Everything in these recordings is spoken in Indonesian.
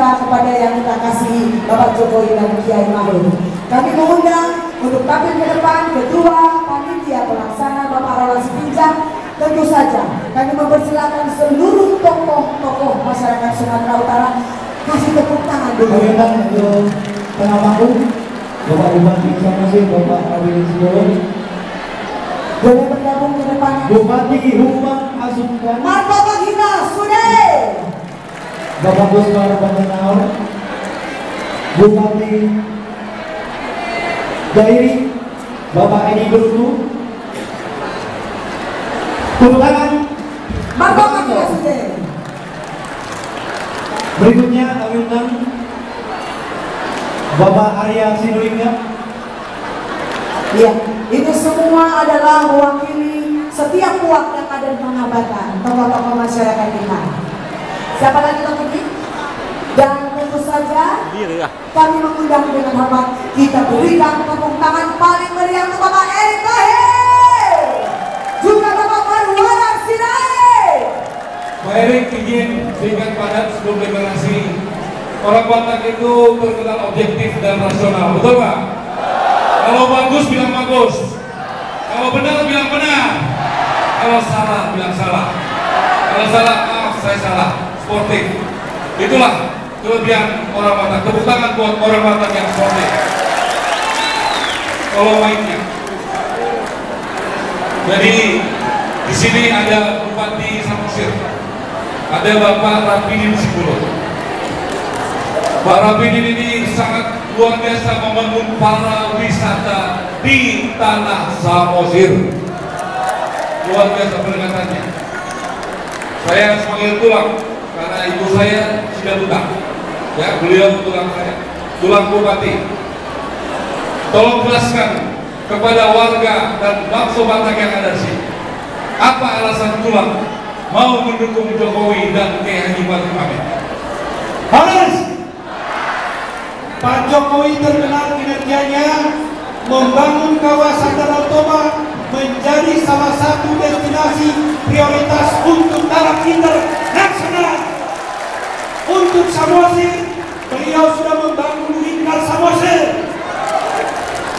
kita kepada yang kita kasihi Bapak Jokowi dan Kiai Ma'ruf. Kami mengundang untuk tampil ke depan Ketua Panitia Pelaksana Bapak Rawan Sepinjak. Tentu saja kami mempersilakan seluruh tokoh-tokoh masyarakat Sumatera Utara kasih tepuk tangan dulu. Untuk tengah panggung Bapak Bupati Samosir, Bapak Rabi Sibolon. Boleh bergabung ke depan. Bupati Humbang Asungkan. Markota kita sudah. Bapak Gusbar Bantenau. Bupati Dairi Bapak Edi Gerutu. Tepuk tangan. Markota kita sudah. Berikutnya kami undang Bapak Arya Sinulinga. Iya, ini semua adalah mewakili setiap puak yang ada di Pengabatan, tokoh-tokoh masyarakat kita. Siapa lagi lagi? Dan tentu saja kami mengundang dengan hormat, kita berikan tepuk tangan paling meriah untuk Bapak Erick Thohir, juga Bapak Marwana Sirait. Pak Erick izin singkat padat sebelum deklarasi. Orang Batak itu terkenal objektif dan rasional, betul Pak? Kalau bagus bilang bagus, kalau benar bilang benar, kalau salah bilang salah, kalau salah maaf saya salah, sportif. Itulah kelebihan orang Batak. Tepuk tangan buat orang Batak yang sportif. Kalau mainnya. Jadi di sini ada Bupati Samosir, ada Bapak Rapidin Sibolon. Pak Rapidin ini sangat luar biasa membangun para wisata di tanah Samosir. Luar biasa pendekatannya. Saya sebagai tulang karena ibu saya sudah buta. Ya, beliau tulang saya, tulang bupati. Tolong jelaskan kepada warga dan bangsa Batak yang ada di sini. Apa alasan tulang mau mendukung Jokowi dan Kiai Haji Ma'ruf Amin? Harus. Pak Jokowi terkenal kinerjanya membangun kawasan Danau Toba menjadi salah satu destinasi prioritas untuk taraf internasional. Untuk Samosir, beliau sudah membangun lingkar Samosir.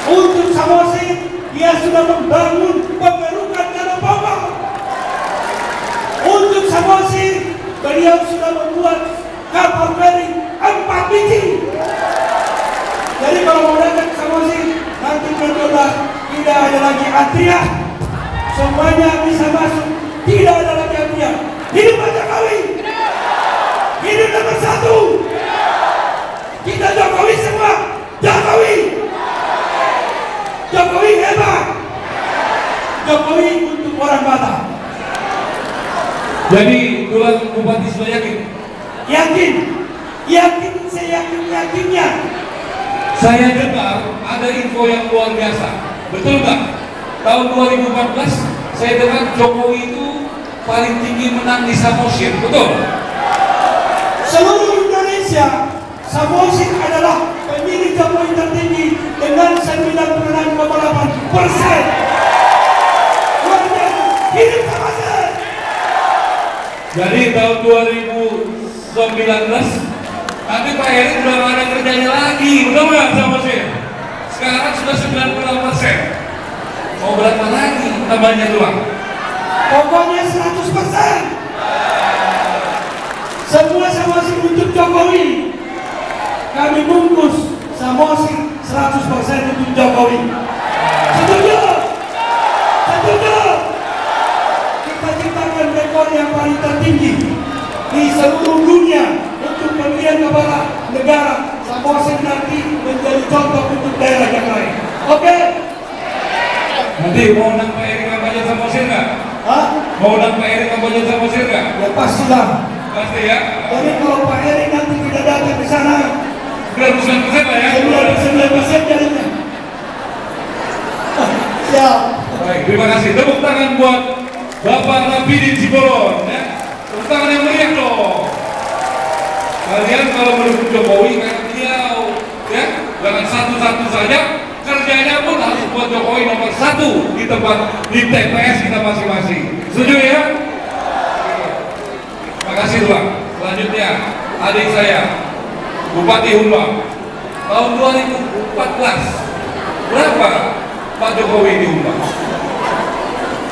Untuk Samosir, dia sudah membangun pengerukan Danau Toba. Untuk Samosir, beliau sudah membuat kapal feri 4 biji. Jadi kalau mau datang ke Samosir, nanti berdoa tidak ada lagi antrian, semuanya bisa masuk, tidak ada lagi antrian. Hidup Pak Jokowi, hidup nomor 1. Kita Jokowi semua, Jokowi, Jokowi hebat, Jokowi untuk orang Batak. Jadi tulang bupati sudah yakin? Yakin, yakin, saya yakinnya. Saya dengar ada info yang luar biasa, betul nggak? Tahun 2014 saya dengar Jokowi itu paling tinggi menang di Samosir, betul? Seluruh Indonesia, Samosir adalah pemilih Jokowi tertinggi dengan 96,8%. Luar biasa, hidup Samosir. Jadi tahun 2019 nanti Pak Erick udah gak ada kerjanya lagi, betul nggak Samosir? Sekarang sudah 96%. Mau berapa lagi tambahnya tulang? Pokoknya 100%. Semua Samosir untuk Jokowi. Kami bungkus Samosir 100% untuk Jokowi. Setuju? Setuju? Kita ciptakan rekor yang paling tertinggi di seluruh dunia untuk pemilihan kepala negara. Samosir nanti menjadi contoh untuk daerah yang lain. Oke? Nanti mau undang Pak Erick kampanye Samosir nggak? Hah? Mau undang Pak Erick kampanye Samosir nggak? Ya pastilah. Pasti ya. Jadi kalau Pak Erick nanti tidak datang ke sana, 99% lah ya. 99% jadinya. Siap. Baik, terima kasih. Tepuk tangan buat Bapak Rapidin Sibolon ya. Tepuk tangan yang meriah dong. Kalian kalau mendukung Jokowi karena beliau ya, jangan satu-satu saja, kerjanya pun harus buat Jokowi nomor 1 di tempat di TPS kita masing-masing. Setuju ya? Terima kasih Tuan. Selanjutnya adik saya Bupati Humbang. Tahun 2014 berapa Pak Jokowi di Humbang?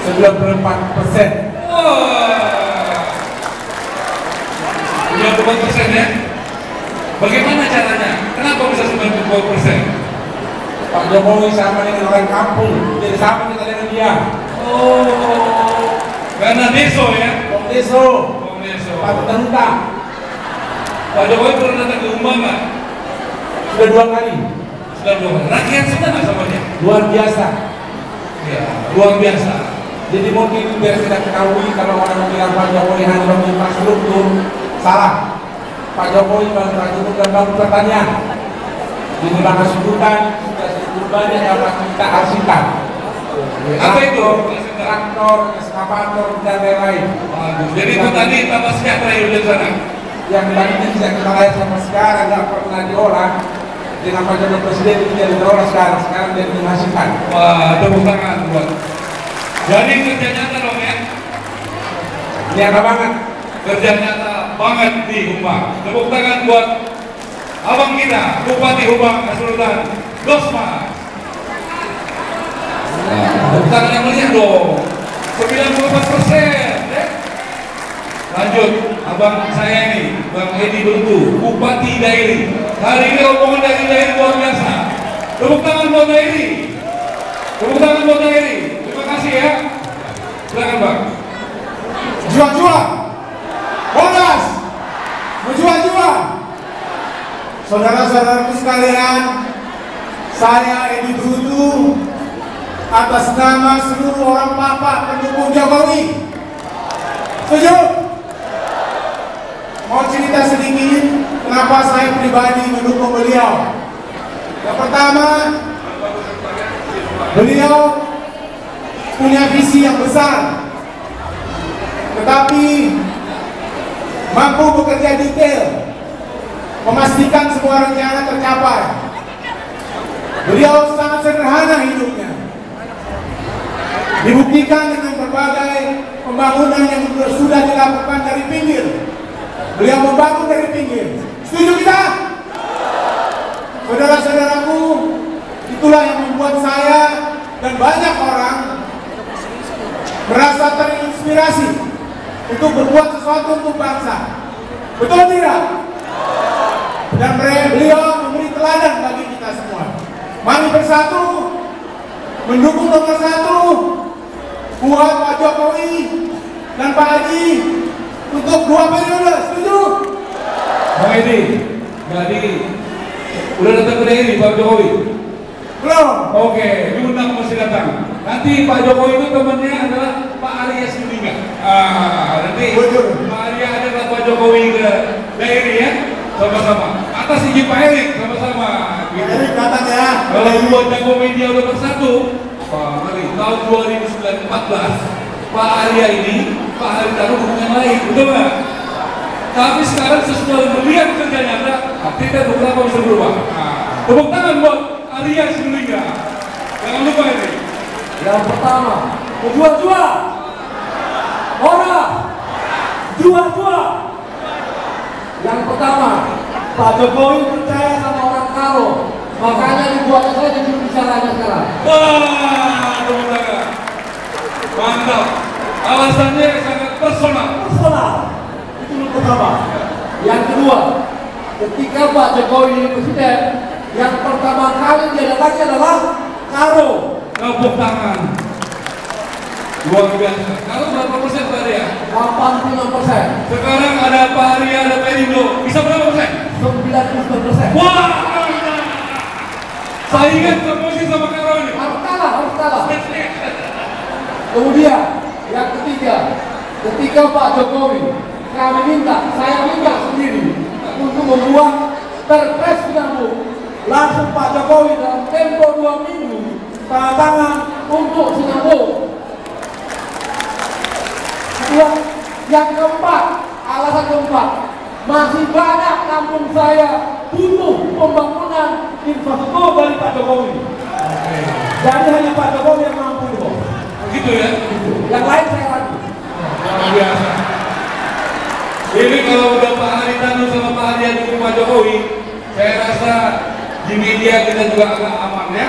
94%. Wah, 94% ya? Bagaimana caranya? Kenapa bisa 94%? Pak Jokowi sama dengan orang kampung, jadi sama kita dengan dia. Oh, karena deso ya? Bang Deso, Bang Deso. Pak Tentang, Pak Jokowi pernah datang ke Humbang nggak? sudah 2 kali. Sudah 2 kali. Rakyat sudah nggak sama dia? Luar biasa. Ya, luar biasa. Jadi mungkin biar kita ketahui kalau orang bilang Pak Jokowi hanya bangun infrastruktur, salah. Pak Jokowi bangun infrastruktur dan bangun pertanian. Jadi bahkan sebutan sudah cukup banyak yang kita arsikan. Apa itu? Traktor, eskavator dan lain-lain. Waduh, jadi itu tadi tambah sejahtera hidup di sana. Yang tadinya bisa kita lihat sampai sekarang nggak pernah diolah. Dengan Pak Jokowi Presiden itu jadi diolah sekarang dia menghasilkan. Wah, tepuk tangan buat. Jadi kerja nyata dong ya. Nyata banget. Kerja nyata banget di Humbang. Tepuk tangan buat abang kita, Bupati Humbang Nasruddin Gosmas. Tepuk tangan yang meriah dong. 94% ya. Lanjut, abang saya ini, Bang Edi Bentu, Bupati Dairi. Hari ini rombongan dari Dairi luar biasa. Tepuk tangan buat Dairi. Tepuk tangan buat Dairi. Terima kasih ya. Silakan Bang. Jual-jual, bonus, menjual-jual. Saudara-saudaraku sekalian, saya Edi Bentu atas nama seluruh orang Bapak pendukung Jokowi. Setuju? Mau cerita sedikit kenapa saya pribadi mendukung beliau. Yang pertama, beliau punya visi yang besar, tetapi mampu bekerja detail, memastikan semua rencana tercapai. Beliau sangat sederhana hidupnya, dibuktikan dengan berbagai pembangunan yang sudah dilakukan dari pinggir. Beliau membangun dari pinggir. Setuju kita? Saudara-saudaraku, itulah yang membuat saya dan banyak orang merasa terinspirasi untuk berbuat sesuatu untuk bangsa. Betul tidak? Dan beliau memberi teladan bagi kita semua. Mari bersatu mendukung nomor 1 buat Pak Jokowi dan Pak Haji untuk 2 periode. Setuju? Bang Edi, jadi udah datang ke Dairi Pak Jokowi? Belum. Oke, diundang masih datang. Nanti Pak Jokowi itu temannya adalah Pak Arya Sinulinga. Nanti Pak Arya adalah Pak Jokowi ke Dairi ya, sama-sama. Atas izin Pak Erik sama-sama. Gitu. Erik katanya. Kalau dua jago media udah bersatu, mari tahun 2014 Pak Arya ini, Pak Haritanu hubungan lain, betul nggak? Tapi sekarang sesuai melihat kerja nyata, kita beberapa bisa berubah. Tepuk tangan buat Arya Sinulinga. Jangan lupa ini. Yang pertama, jual-jual, orang, jual-jual. Yang pertama, Pak Jokowi percaya sama orang karo, makanya dibuatnya saya jadi bicaranya sekarang. Wah, tepuk tangan. Mantap. Alasannya sangat personal. Personal, itu yang pertama. Yang kedua, ketika Pak Jokowi presiden, yang pertama kali dia datangnya adalah karo. Tepuk tangan. Luar biasa. Kalau berapa persen Pak Arya? 85%, Sekarang ada Pak Arya, ada Pak Indo. Bisa berapa persen? 99%. Wah, saingan terposisi sama Karo ini. Harus kalah, harus kalah. Kemudian yang ketiga, ketika Pak Jokowi, saya minta sendiri untuk membuat perpres Sinambung, langsung Pak Jokowi dalam tempo 2 minggu tanda tangan untuk Sinambung. Yang keempat, alasan keempat, masih banyak kampung saya butuh pembangunan infrastruktur dari Pak Jokowi. Jadi hanya Pak Jokowi yang mampu itu. Begitu ya? Yang lain saya ragu. Luar biasa. Ini kalau udah Pak Haritanu sama Pak Arya dukung Pak Jokowi, Saya rasa di media kita juga agak aman ya.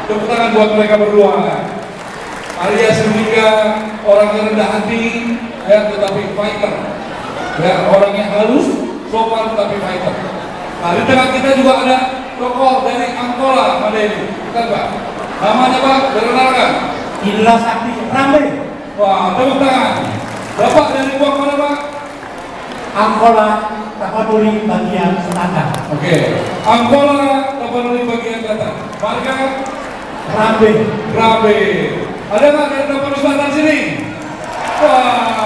Tepuk tangan buat mereka berdua. Arya Sinulinga orang yang rendah hati ya, tetapi fighter. Ya, orang yang halus, sopan tetapi fighter. Nah, di tengah kita juga ada tokoh dari Angkola, Pak Denny. Bukan Pak? Namanya Pak, dikenalkan. Indra Sakti Rambe. Wah, tepuk tangan. Bapak dari Buang mana Pak? Angkola Tapanuli bagian selatan. Oke. Angkola Tapanuli bagian selatan. Marga Rambe. Rambe. Ada nggak dari Tapanuli Selatan sini? Wah.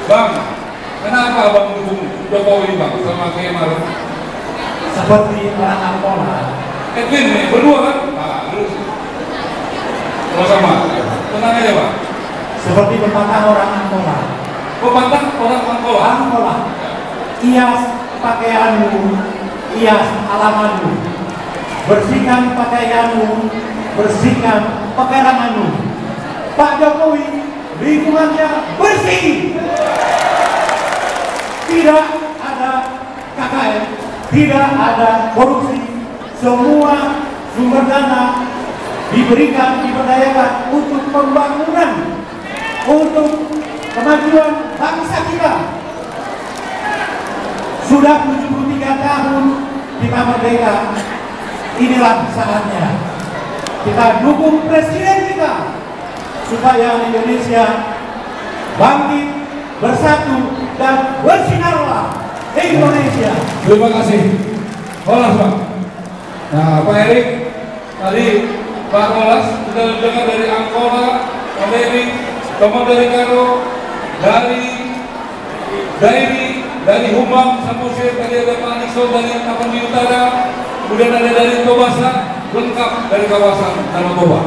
Bang, kenapa Bang dukung Jokowi Bang sama Kiai Maruf? Seperti orang Angkola. Edwin nih, berdua kan? Nah, terus. Sama-sama. Tenang aja Pak. Seperti pepatah orang Angkola. Pepatah orang Angkola. Angkola. Hias pakaianmu, hias alamanmu. Bersihkan pakaianmu, bersihkan pekaranganmu. Pak Jokowi lingkungannya bersih. Tidak ada KKN, tidak ada korupsi. Semua sumber dana diberikan, diberdayakan untuk pembangunan, untuk kemajuan bangsa kita. Sudah 73 tahun kita merdeka. Inilah saatnya kita dukung presiden kita supaya Indonesia bangkit, bersatu, dan bersinarlah Indonesia. Terima kasih. Rolas Pak. Nah Pak Erik, tadi Pak Rolas sudah dengar dari Angkola, Pak Erik, teman dari Karo, dari Humbang, Samosir, tadi ada Pak Nixon dari Tapanuli Utara, kemudian ada dari Tobasa, lengkap dari kawasan Danau Toba.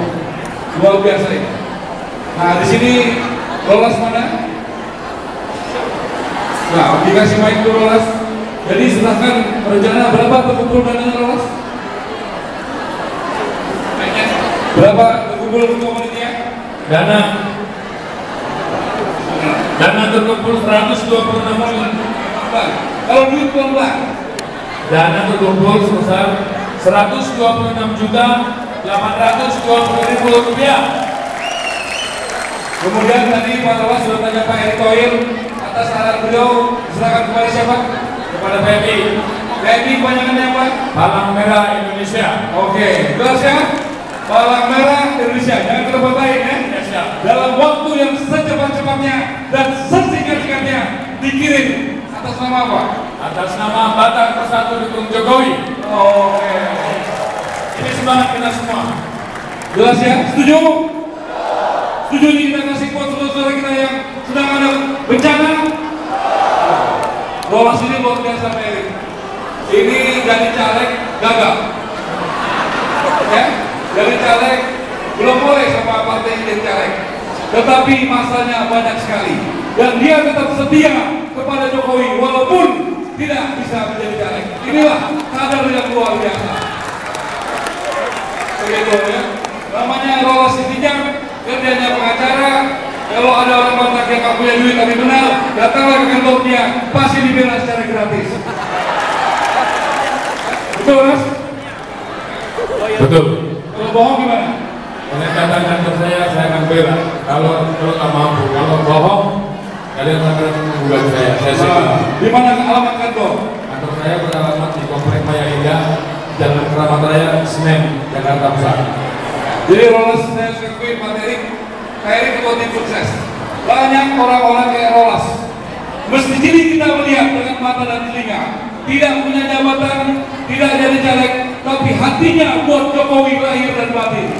Luar biasa ini. Nah di sini Rolas mana? Nah, dikasih mic ke Rolas. Jadi silahkan rencana berapa terkumpul dananya Rolas? Berapa terkumpul komunitasnya? Dana terkumpul 126 miliar. Kalau duit pelan. Dana terkumpul sebesar 126.820.000 rupiah. Kemudian tadi Pak Rolas sudah tanya Pak Erick Thohir, atas saran beliau silakan kepada siapa? Kepada PMI. PMI kepanjangannya apa? Palang Merah Indonesia. Oke, jelas ya? Palang Merah Indonesia, jangan terlalu baik ya? Indonesia. Dalam waktu yang secepat-cepatnya dan sesingkat-singkatnya dikirim atas nama apa? Atas nama Batak Persatu Dukung Jokowi. Oke. Ini semangat kita semua. Jelas ya? Setuju? Setuju nih kita kasih buat saudara-saudara kita yang sedang ada bencana? Rolas ini luar biasa Pak Erik. Ini jadi caleg gagal. Ya? Jadi caleg belum boleh sama partai ini jadi caleg. Tetapi masanya banyak sekali. Dan dia tetap setia kepada Jokowi walaupun tidak bisa menjadi caleg. Inilah kader yang luar biasa. Begitu ya. Namanya Rolas Sitinjak, kerjanya pengacara. Kalau ada orang Batak yang nggak punya duit tapi benar, datanglah ke kantor dia, pasti dibela secara gratis. Betul Mas? Betul. Kalau bohong gimana? Oleh datang kantor saya akan bela. Kalau nggak mampu, kalau bohong, kalian akan menggugat saya. Saya siap. Di mana alamat kantor? Kantor saya beralamat di Komplek Maya Indah, Jalan Keramat Raya, Senen, Jakarta Pusat. Jadi Rolas saya akui Pak Erik ketua tim sukses. Banyak orang-orang kayak Rolas. Mesti jadi kita melihat dengan mata dan telinga. Tidak punya jabatan, tidak jadi caleg, tapi hatinya buat Jokowi lahir dan batin.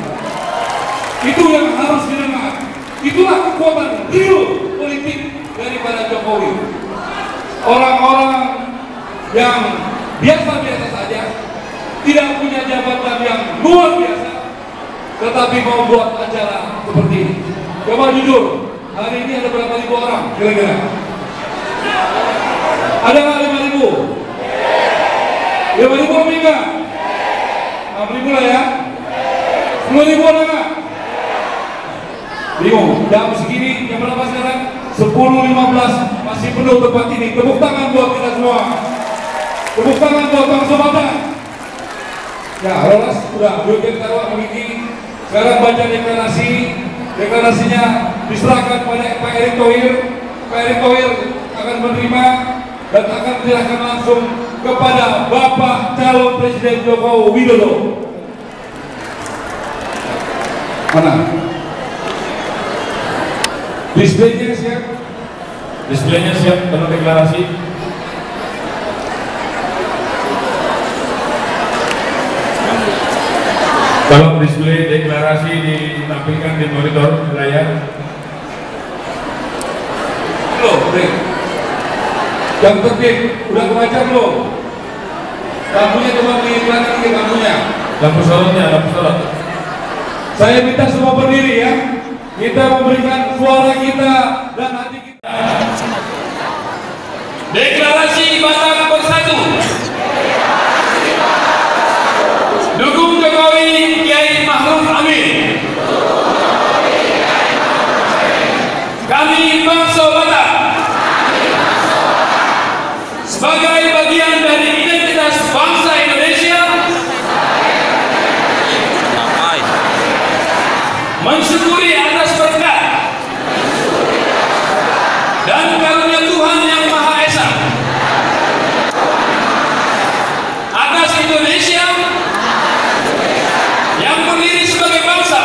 Itu yang harus didengar. Itulah kekuatan real politik daripada Jokowi. Orang-orang yang biasa-biasa saja, tidak punya jabatan yang luar biasa, tetapi mau buat acara seperti ini. Coba jujur, hari ini ada berapa ribu orang kira-kira? Ada nggak 5.000? 5.000 lebih nggak? 6.000 lah ya? 10.000 ada nggak? Bingung, jam segini, jam berapa sekarang? 10.15, masih penuh tempat ini. Tepuk tangan buat kita semua. Tepuk tangan buat Bang Somata. Ya, lolos sudah Wilken Tarwa begini. Sekarang baca deklarasi. Deklarasinya diserahkan pada Pak Erick Thohir. Pak Erick Thohir akan menerima dan akan menyerahkan langsung kepada Bapak calon Presiden Joko Widodo. Mana? Displaynya siap. Displaynya siap dengan deklarasi. Kalau display deklarasi ditampilkan di monitor layar. Loh, yang tertib udah kebaca belum? Lampunya coba diiklankan ke lampunya. Lampu sorotnya, lampu sorot. Saya minta semua berdiri ya. Kita memberikan suara kita dan hati kita. Deklarasi Batak Bersatu. Dukung Jokowi Kiai Ma'ruf Amin. Kami bangsa Batak sebagai bagian dari identitas bangsa Indonesia mensyukuri atas berkat dan karunia Tuhan Yang Maha Esa atas Indonesia yang berdiri sebagai bangsa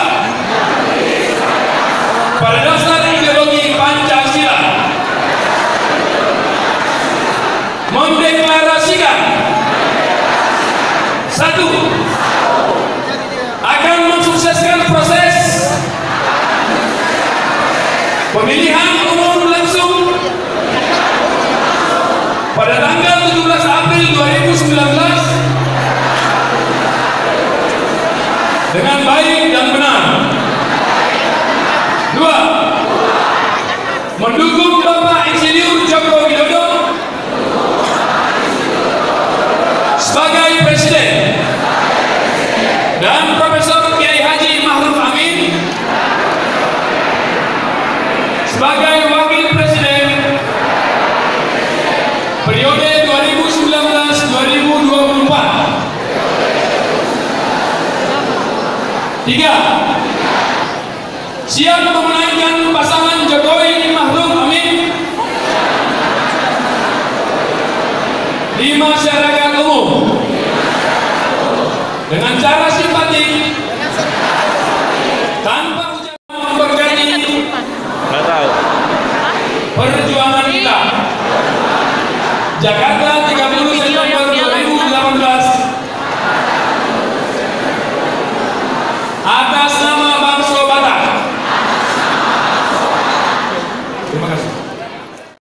pada dasar ideologi Pancasila, mendeklarasikan satu, akan mensukseskan proses pemilihan umum langsung pada tanggal 17 April 2019 dengan baik dan benar. Dua, mendukung Bapak Insinyur Joko Widodo sebagai Presiden dan Profesor Kiai Haji Ma'ruf Amin sebagai Wakil Presiden periode 2019-2024. Tiga, siap memenangkan pasangan Jokowi Ma'ruf Amin di masyarakat umum dengan cara simpatik tanpa ucapan memberkati perjuangan kita. Jakarta